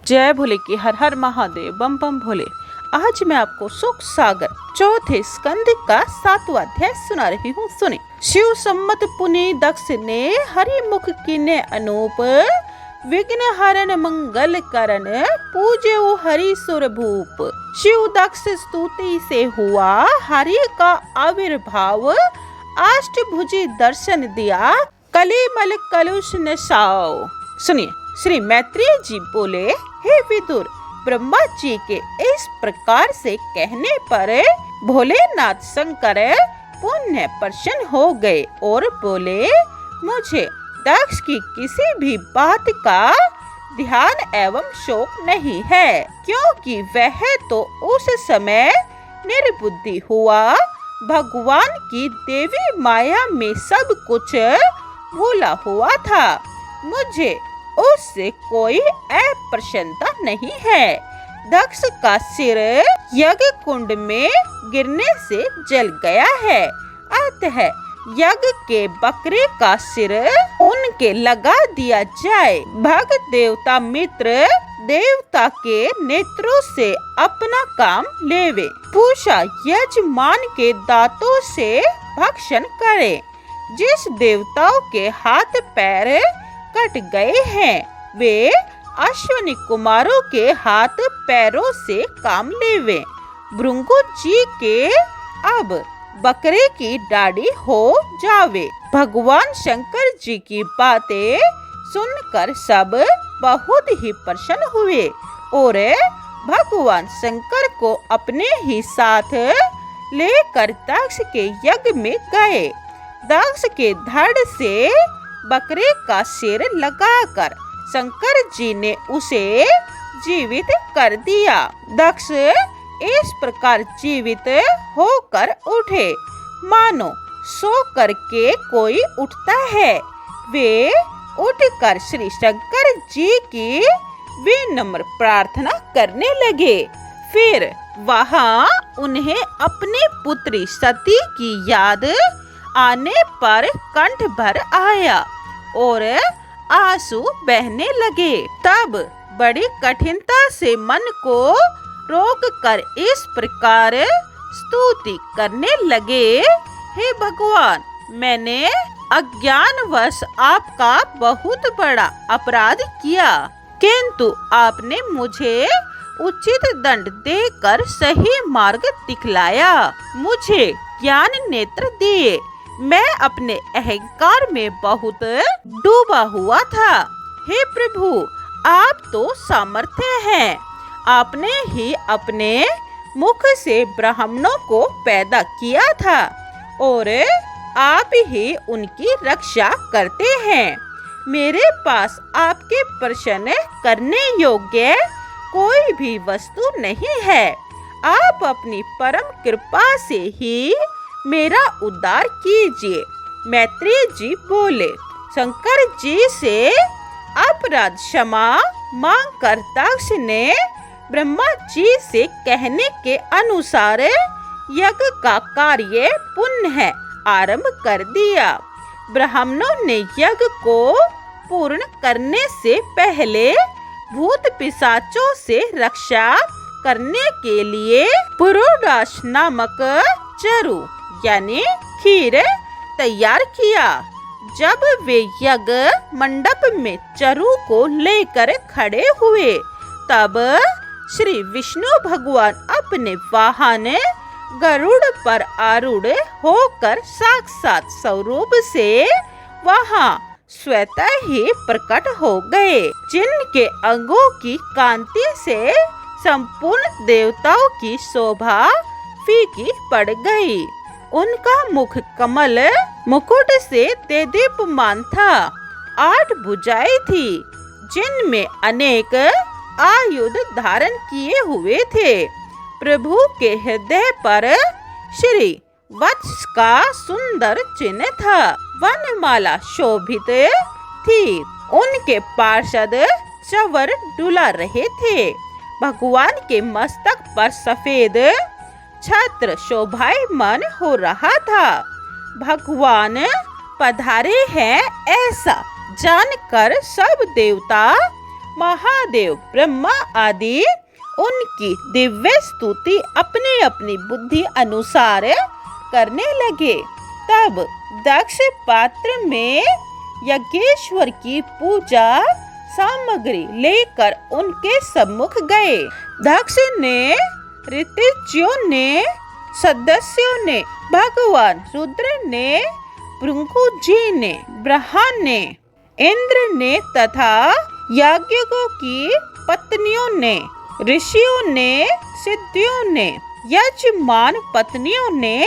जय भोले की हर हर महादेव, बम बम भोले। आज मैं आपको सुख सागर चौथे स्कंद का 7वां अध्याय सुना रही हूँ। सुने। शिव सम्मत पुनि दक्ष ने हरि मुख कीने अनूप, विघ्न हरण मंगल करण पूजे हरि सुर भूप। शिव दक्ष स्तुति से हुआ हरि का आविर्भाव, अष्टभुजी दर्शन दिया कलिमल कलुष नसाओ। सुनिए। श्री मैत्रेय जी बोले, हे विदुर, ब्रह्मा जी के इस प्रकार से कहने पर भोलेनाथ शंकर पुण्य प्रसन्न हो गए और बोले, मुझे दक्ष की किसी भी बात का ध्यान एवं शोक नहीं है, क्योंकि वह तो उस समय निर्बुद्धि हुआ, भगवान की देवी माया में सब कुछ भूला हुआ था। मुझे उससे कोई अप्रसन्नता नहीं है। दक्ष का सिर यज्ञ कुंड में गिरने से जल गया है, अतः यज्ञ के बकरे का सिर उनके लगा दिया जाए। भक्त देवता मित्र देवता के नेत्रों से अपना काम लेवे, पूषा यजमान के दांतों से भक्षण करे। जिस देवताओं के हाथ पैर कट गए हैं, वे अश्विनी कुमारों के हाथ पैरों से काम लेवे। भृंगु जी के अब बकरे की दाढ़ी हो जावे। भगवान शंकर जी की बातें सुनकर सब बहुत ही प्रसन्न हुए और भगवान शंकर को अपने ही साथ लेकर दक्ष के यज्ञ में गए। दक्ष के धड़ से बकरे का सिर लगाकर शंकर जी ने उसे जीवित कर दिया। दक्ष इस प्रकार जीवित होकर उठे, मानो सो करके कोई उठता है। वे उठकर श्री शंकर जी की विनम्र प्रार्थना करने लगे। फिर वहां उन्हें अपनी पुत्री सती की याद आने पर कंठ भर आया और आंसू बहने लगे। तब बड़ी कठिनता से मन को रोक कर इस प्रकार स्तुति करने लगे, हे भगवान, मैंने अज्ञानवश आपका बहुत बड़ा अपराध किया, किंतु आपने मुझे उचित दंड देकर सही मार्ग दिखलाया, मुझे ज्ञान नेत्र दिए। मैं अपने अहंकार में बहुत डूबा हुआ था। हे प्रभु, आप तो सामर्थ्य हैं। आपने ही अपने मुख से ब्राह्मणों को पैदा किया था और आप ही उनकी रक्षा करते हैं। मेरे पास आपके प्रसन्न करने योग्य कोई भी वस्तु नहीं है। आप अपनी परम कृपा से ही मेरा उद्धार कीजिए। मैत्रेय जी बोले, शंकर जी से अपराध क्षमा मांग कर दक्ष ने ब्रह्मा जी से कहने के अनुसार यज्ञ का कार्य पुनः आरंभ कर दिया। ब्राह्मणों ने यज्ञ को पूर्ण करने से पहले भूत पिशाचों से रक्षा करने के लिए पुरोडाश नामक चरु यानी खीर तैयार किया। जब वे यज्ञ मंडप में चरु को लेकर खड़े हुए, तब श्री विष्णु भगवान अपने वाहन गरुड़ पर आरूढ़ होकर साक्षात स्वरूप से वहां स्वतः ही प्रकट हो गए, जिनके अंगों की कांति से संपूर्ण देवताओं की शोभा फीकी पड़ गई। उनका मुख कमल मुकुट से तेदीप्यमान था। 8 भुजाएं थी, जिनमें अनेक आयुध धारण किए हुए थे। प्रभु के हृदय पर श्री वत्स का सुंदर चिन्ह था। वनमाला शोभित थी। उनके पार्षद चवर डुला रहे थे। भगवान के मस्तक पर सफेद छत्र शोभायमान हो रहा था। भगवान पधारे हैं ऐसा जानकर सब देवता महादेव ब्रह्मा आदि उनकी दिव्य स्तुति अपनी अपनी बुद्धि अनुसार करने लगे। तब दक्ष पात्र में यज्ञेश्वर की पूजा सामग्री लेकर उनके सम्मुख गए। दक्ष ने, ऋषियों ने, सदस्यों ने, भगवान रुद्र ने, भृगु जी ने, ब्रह्मा ने, इंद्र ने तथा याज्ञिकों की पत्नियों ने, ऋषियों ने, सिद्धियों ने, यजमान पत्नियों ने,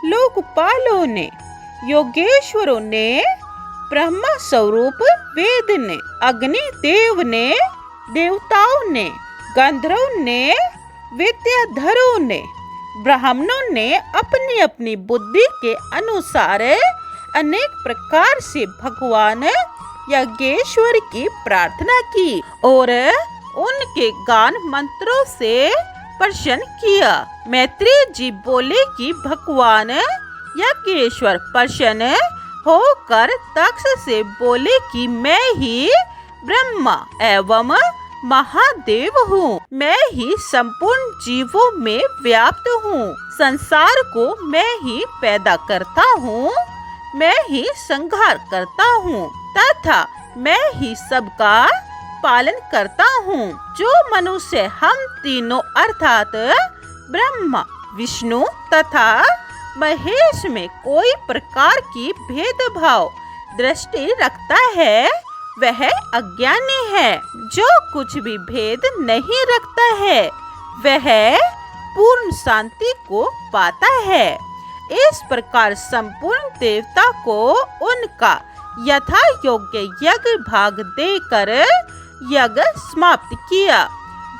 लोकपालों ने, योगेश्वरों ने, ब्रह्म स्वरूप वेद ने, अग्नि देव ने, देवताओं ने, गंधर्वों ने, विद्याधरों ने, ब्राह्मणों ने अपनी अपनी बुद्धि के अनुसार अनेक प्रकार से भगवान यज्ञेश्वर की प्रार्थना की और उनके गान मंत्रों से प्रसन्न किया। मैत्रेय जी बोले कि भगवान यज्ञेश्वर प्रसन्न होकर दक्ष से बोले कि मैं ही ब्रह्मा एवं महादेव हूँ। मैं ही संपूर्ण जीवों में व्याप्त हूँ। संसार को मैं ही पैदा करता हूँ, मैं ही संहार करता हूँ तथा मैं ही सबका पालन करता हूँ। जो मनुष्य हम तीनों अर्थात ब्रह्मा, विष्णु तथा महेश में कोई प्रकार की भेदभाव दृष्टि रखता है वह अज्ञानी है। जो कुछ भी भेद नहीं रखता है वह पूर्ण शांति को पाता है। इस प्रकार संपूर्ण देवता को उनका यथा योग्य यज्ञ भाग देकर यज्ञ समाप्त किया।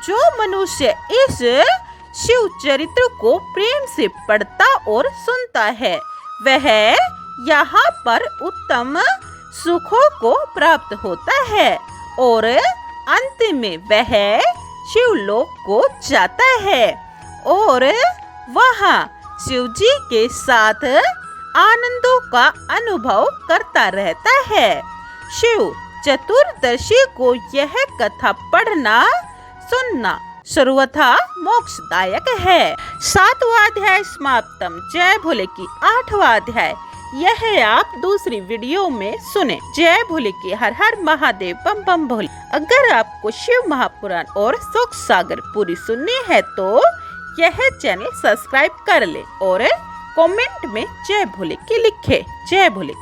जो मनुष्य इस शिव चरित्र को प्रेम से पढ़ता और सुनता है वह यहाँ पर उत्तम सुखों को प्राप्त होता है और अंत में वह शिवलोक को जाता है और वहाँ शिव जी के साथ आनंदों का अनुभव करता रहता है। शिव चतुर्दशी को यह कथा पढ़ना सुनना सर्वथा मोक्षदायक है। 7वां अध्याय समाप्तम। जय भोले की 8वां अध्याय यह आप दूसरी वीडियो में सुने। जय भोले की हर हर महादेव बम बम भोले। अगर आपको शिव महापुराण और सुख सागर पूरी सुननी है तो यह चैनल सब्सक्राइब कर ले और कमेंट में जय भोले की लिखे। जय भोले।